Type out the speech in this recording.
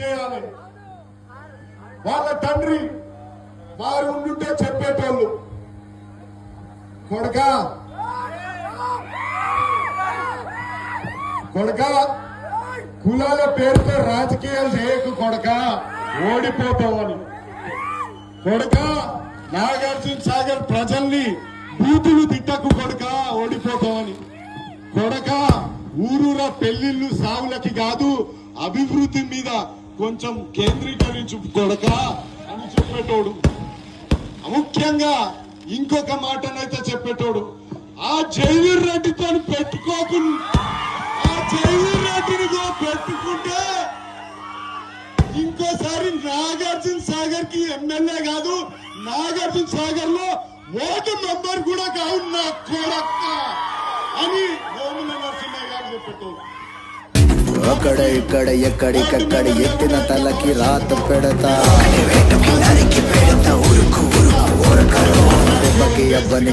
చేయాలి. వాళ్ళ తండ్రి వారు ఉండుంటే చెప్పేటోళ్ళు, కొడుక కులాల పేరుతో రాజకీయాలు చేయకు కొడుక, ఓడిపోతావని. కొడుక నాగార్జున సాగర్ ప్రజల్ని బూతులు తిట్టకు కొడుక, ఓడిపోతావని. కొడుక ఊరూరా పెళ్లిళ్ళు సాగులకి కాదు అభివృద్ధి మీద కొంచెం కేంద్రీకరించు కొడుక అని చెప్పేటోడు. ముఖ్యంగా ఇంకొక మాటనైతే చెప్పేటోడు, ఆ జైవీర్ రెడ్డితో పెట్టుకోకు, ఆ జైవీర్ రెడ్డిని పెట్టుకుంటే ఇంకోసారి నాగార్జున సాగర్ కి ఎమ్మెల్యే కాదు, నాగార్జున సాగర్ లో ఓటు మెంబర్ కూడా కావు నా కొడక్క అని నోముల నరసింహయ్య గారు చెప్పేటోడు. అక్కడ ఇక్కడ ఎక్కడికక్కడ ఎత్తిన తలకి రాత పెడతా, దెబ్బకి అబ్బని